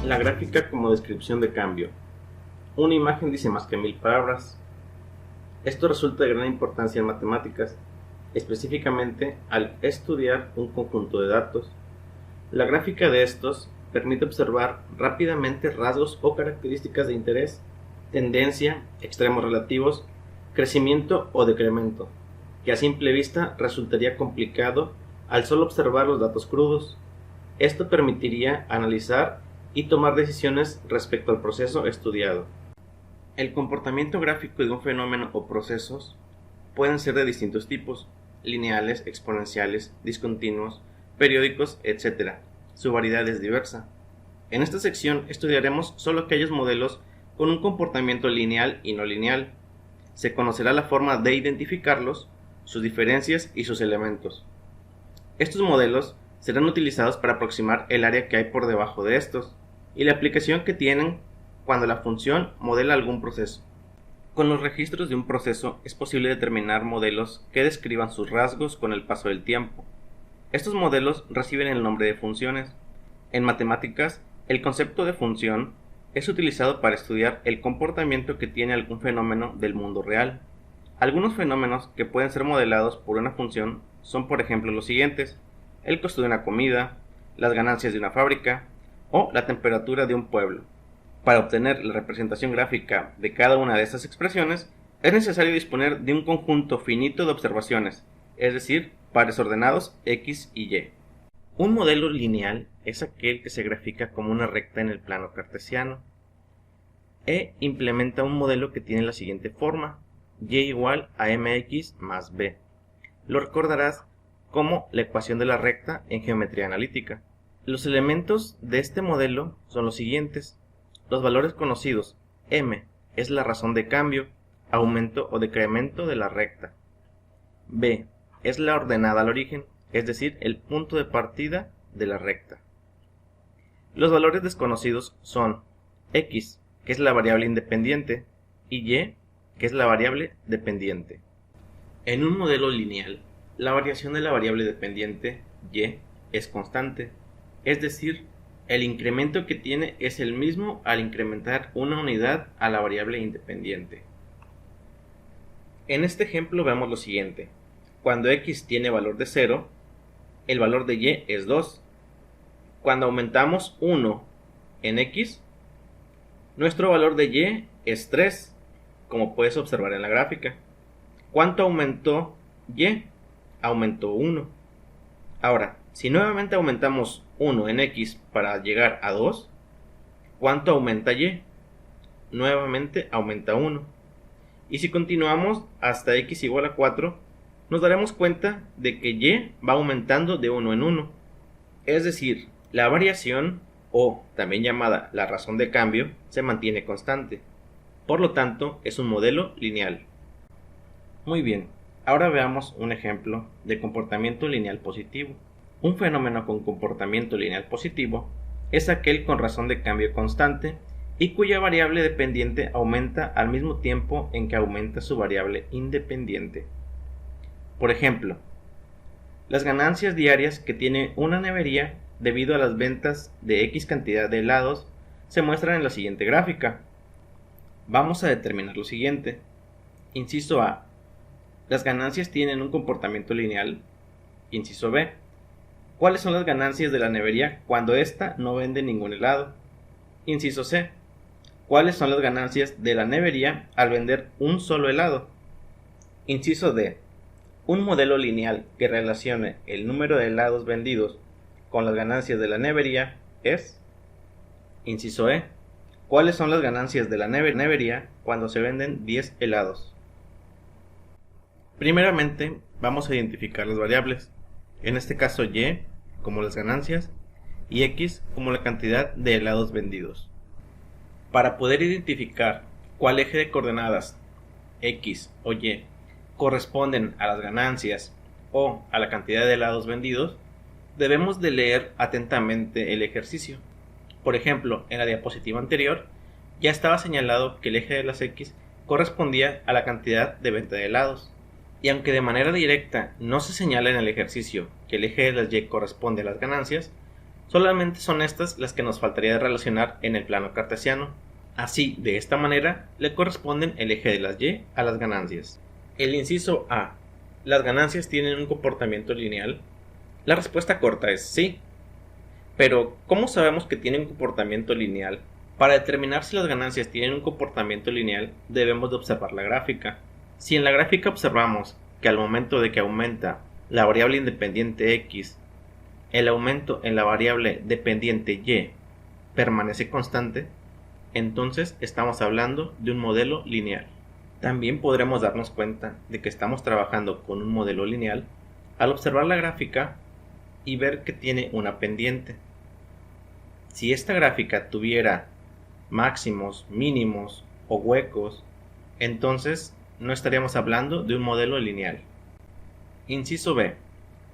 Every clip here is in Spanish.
La gráfica como descripción de cambio. Una imagen dice más que 1000 palabras. Esto resulta de gran importancia en matemáticas, específicamente al estudiar un conjunto de datos. La gráfica de estos permite observar rápidamente rasgos o características de interés, tendencia, extremos relativos, crecimiento o decremento, que a simple vista resultaría complicado al solo observar los datos crudos. Esto permitiría analizar y tomar decisiones respecto al proceso estudiado. El comportamiento gráfico de un fenómeno o procesos pueden ser de distintos tipos: lineales, exponenciales, discontinuos, periódicos, etc. Su variedad es diversa. En esta sección estudiaremos solo aquellos modelos con un comportamiento lineal y no lineal. Se conocerá la forma de identificarlos, sus diferencias y sus elementos. Estos modelos serán utilizados para aproximar el área que hay por debajo de estos y la aplicación que tienen cuando la función modela algún proceso. Con los registros de un proceso es posible determinar modelos que describan sus rasgos con el paso del tiempo. Estos modelos reciben el nombre de funciones. En matemáticas, el concepto de función es utilizado para estudiar el comportamiento que tiene algún fenómeno del mundo real. Algunos fenómenos que pueden ser modelados por una función son, por ejemplo, los siguientes: el costo de una comida, las ganancias de una fábrica o la temperatura de un pueblo. Para obtener la representación gráfica de cada una de estas expresiones, es necesario disponer de un conjunto finito de observaciones, es decir, pares ordenados x y y. Un modelo lineal es aquel que se grafica como una recta en el plano cartesiano e implementa un modelo que tiene la siguiente forma: y igual a mx más b. Lo recordarás como la ecuación de la recta en geometría analítica. Los elementos de este modelo son los siguientes: los valores conocidos. M es la razón de cambio, aumento o decremento de la recta. B es la ordenada al origen, es decir, el punto de partida de la recta. Los valores desconocidos son x, que es la variable independiente, y y, que es la variable dependiente. En un modelo lineal, la variación de la variable dependiente y es constante, es decir, el incremento que tiene es el mismo al incrementar una unidad a la variable independiente. En este ejemplo vemos lo siguiente: cuando x tiene valor de 0, el valor de y es 2. Cuando aumentamos 1 en x, nuestro valor de y es 3, como puedes observar en la gráfica. ¿Cuánto aumentó y? Aumentó 1. Ahora, si nuevamente aumentamos 1 en x para llegar a 2, ¿cuánto aumenta y? Nuevamente aumenta 1. Y si continuamos hasta x igual a 4, nos daremos cuenta de que y va aumentando de 1 en 1. Es decir, la variación, o también llamada la razón de cambio, se mantiene constante. Por lo tanto, es un modelo lineal. Muy bien, ahora veamos un ejemplo de comportamiento lineal positivo. Un fenómeno con comportamiento lineal positivo es aquel con razón de cambio constante y cuya variable dependiente aumenta al mismo tiempo en que aumenta su variable independiente. Por ejemplo, las ganancias diarias que tiene una nevería debido a las ventas de X cantidad de helados se muestran en la siguiente gráfica. Vamos a determinar lo siguiente. Inciso A: las ganancias tienen un comportamiento lineal. Inciso B: ¿cuáles son las ganancias de la nevería cuando ésta no vende ningún helado? Inciso C: ¿cuáles son las ganancias de la nevería al vender un solo helado? Inciso D: un modelo lineal que relacione el número de helados vendidos con las ganancias de la nevería es. Inciso E: ¿cuáles son las ganancias de la nevería cuando se venden 10 helados? Primeramente, vamos a identificar las variables, en este caso y como las ganancias y x como la cantidad de helados vendidos. Para poder identificar cuál eje de coordenadas x o y corresponden a las ganancias o a la cantidad de helados vendidos, debemos de leer atentamente el ejercicio. Por ejemplo, en la diapositiva anterior ya estaba señalado que el eje de las x correspondía a la cantidad de venta de helados, y aunque de manera directa no se señala en el ejercicio que el eje de las y corresponde a las ganancias, Solamente son estas las que nos faltaría relacionar en el plano cartesiano. Así, de esta manera, le corresponden el eje de las y a las ganancias. El inciso A. ¿Las ganancias tienen un comportamiento lineal? La respuesta corta es sí. Pero, ¿cómo sabemos que tienen un comportamiento lineal? Para determinar si las ganancias tienen un comportamiento lineal, debemos de observar la gráfica. Si en la gráfica observamos que al momento de que aumenta la variable independiente x, el aumento en la variable dependiente y permanece constante, entonces estamos hablando de un modelo lineal. También podremos darnos cuenta de que estamos trabajando con un modelo lineal al observar la gráfica y ver que tiene una pendiente. Si esta gráfica tuviera máximos, mínimos o huecos, entonces no estaríamos hablando de un modelo lineal. Inciso B.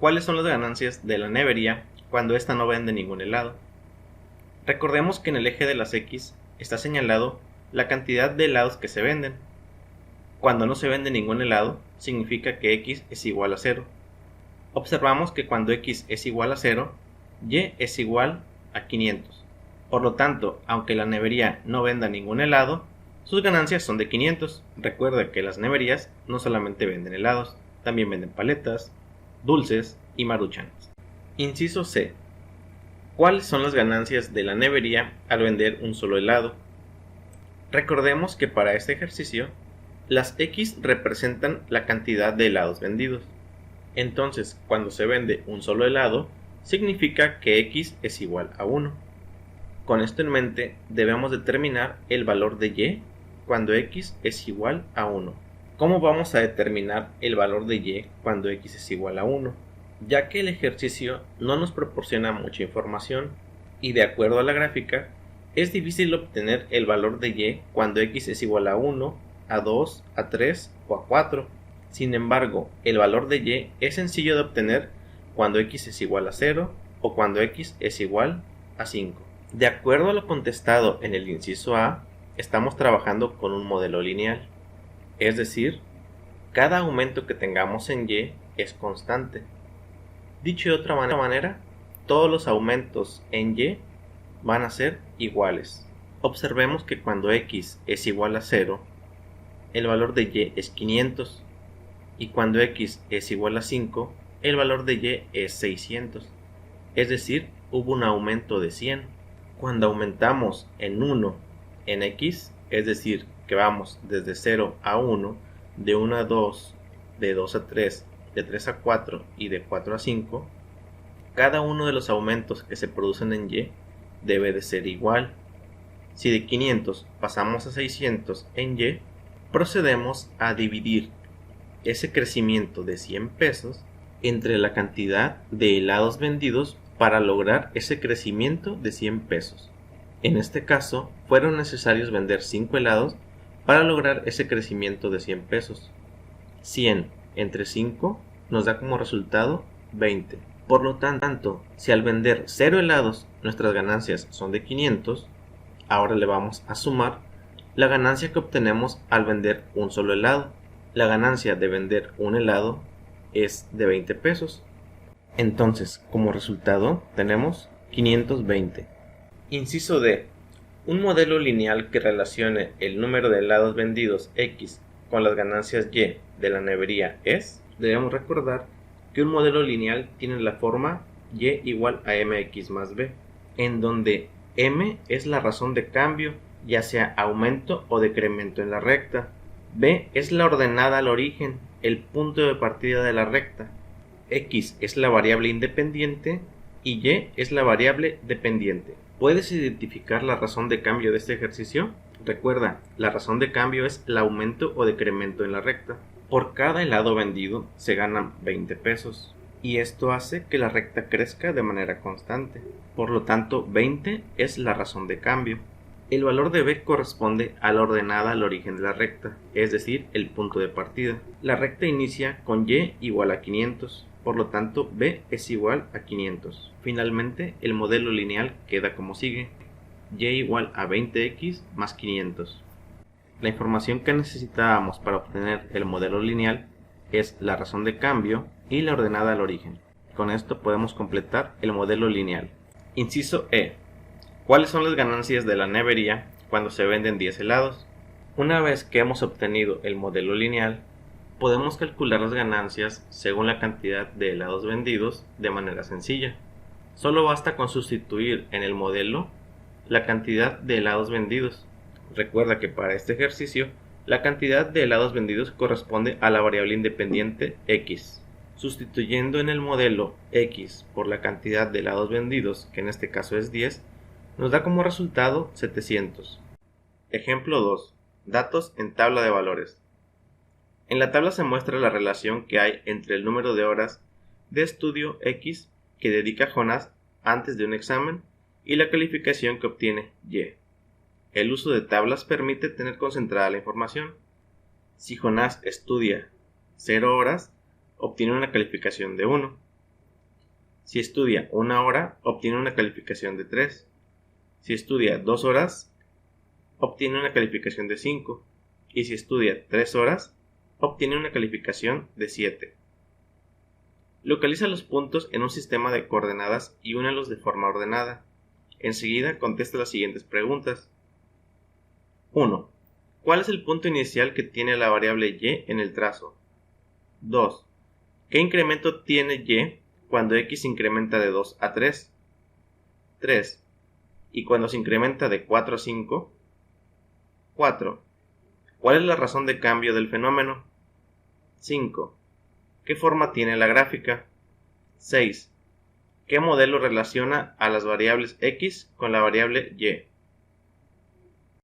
¿Cuáles son las ganancias de la nevería cuando ésta no vende ningún helado? Recordemos que en el eje de las X está señalado la cantidad de helados que se venden. Cuando no se vende ningún helado, significa que X es igual a 0. Observamos que cuando X es igual a 0, Y es igual a 500. Por lo tanto, aunque la nevería no venda ningún helado, sus ganancias son de 500. Recuerda que las neverías no solamente venden helados, también venden paletas, dulces y maruchanes. Inciso C. ¿Cuáles son las ganancias de la nevería al vender un solo helado? Recordemos que para este ejercicio, las X representan la cantidad de helados vendidos. Entonces, cuando se vende un solo helado, significa que X es igual a 1. Con esto en mente, debemos determinar el valor de Y cuando X es igual a 1. ¿Cómo vamos a determinar el valor de Y cuando X es igual a 1? Ya que el ejercicio no nos proporciona mucha información y de acuerdo a la gráfica, es difícil obtener el valor de Y cuando X es igual a 1, a 2, a 3 o a 4. Sin embargo, el valor de Y es sencillo de obtener cuando X es igual a 0 o cuando X es igual a 5. De acuerdo a lo contestado en el inciso A, estamos trabajando con un modelo lineal. Es decir, cada aumento que tengamos en Y es constante. Dicho de otra manera, todos los aumentos en Y van a ser iguales. Observemos que cuando X es igual a 0, el valor de Y es 500. Y cuando X es igual a 5, el valor de Y es 600. Es decir, hubo un aumento de 100. Cuando aumentamos en 1 en X, es decir, que vamos desde 0 a 1, de 1 a 2, de 2 a 3, de 3 a 4 y de 4 a 5, cada uno de los aumentos que se producen en Y debe de ser igual. Si de 500 pasamos a 600 en Y, procedemos a dividir ese crecimiento de 100 pesos entre la cantidad de helados vendidos para lograr ese crecimiento de 100 pesos. En este caso, fueron necesarios vender 5 helados para lograr ese crecimiento de 100 pesos. 100 entre 5 nos da como resultado 20. Por lo tanto, si al vender 0 helados nuestras ganancias son de 500, ahora le vamos a sumar la ganancia que obtenemos al vender un solo helado. La ganancia de vender un helado es de 20 pesos. Entonces, como resultado, tenemos 520. Inciso D. Un modelo lineal que relacione el número de helados vendidos X con las ganancias Y de la nevería es, debemos recordar que un modelo lineal tiene la forma Y igual a mx más b, en donde m es la razón de cambio, ya sea aumento o decremento en la recta. B es la ordenada al origen, el punto de partida de la recta. X es la variable independiente y Y es la variable dependiente. ¿Puedes identificar la razón de cambio de este ejercicio? Recuerda, la razón de cambio es el aumento o decremento en la recta. Por cada helado vendido se ganan 20 pesos y esto hace que la recta crezca de manera constante. Por lo tanto, 20 es la razón de cambio. El valor de B corresponde a la ordenada al origen de la recta, es decir, el punto de partida. La recta inicia con Y igual a 500, por lo tanto B es igual a 500. Finalmente, el modelo lineal queda como sigue: Y igual a 20x más 500. La información que necesitábamos para obtener el modelo lineal es la razón de cambio y la ordenada al origen. Con esto podemos completar el modelo lineal. Inciso E. ¿Cuáles son las ganancias de la nevería cuando se venden 10 helados? Una vez que hemos obtenido el modelo lineal, podemos calcular las ganancias según la cantidad de helados vendidos de manera sencilla. Solo basta con sustituir en el modelo la cantidad de helados vendidos. Recuerda que para este ejercicio, la cantidad de helados vendidos corresponde a la variable independiente x. Sustituyendo en el modelo x por la cantidad de helados vendidos, que en este caso es 10, nos da como resultado 700. Ejemplo 2. Datos en tabla de valores. En la tabla se muestra la relación que hay entre el número de horas de estudio X que dedica Jonás antes de un examen y la calificación que obtiene Y. El uso de tablas permite tener concentrada la información. Si Jonás estudia 0 horas, obtiene una calificación de 1. Si estudia 1 hora, obtiene una calificación de 3. Si estudia 2 horas, obtiene una calificación de 5. Y si estudia 3 horas, obtiene una calificación de 7. Localiza los puntos en un sistema de coordenadas y únelos de forma ordenada. Enseguida contesta las siguientes preguntas. 1. ¿Cuál es el punto inicial que tiene la variable y en el trazo? 2. ¿Qué incremento tiene y cuando x incrementa de 2 a 3? 3. ¿Y cuando se incrementa de 4 a 5? 4. ¿Cuál es la razón de cambio del fenómeno? 5. ¿Qué forma tiene la gráfica? 6. ¿Qué modelo relaciona a las variables x con la variable y?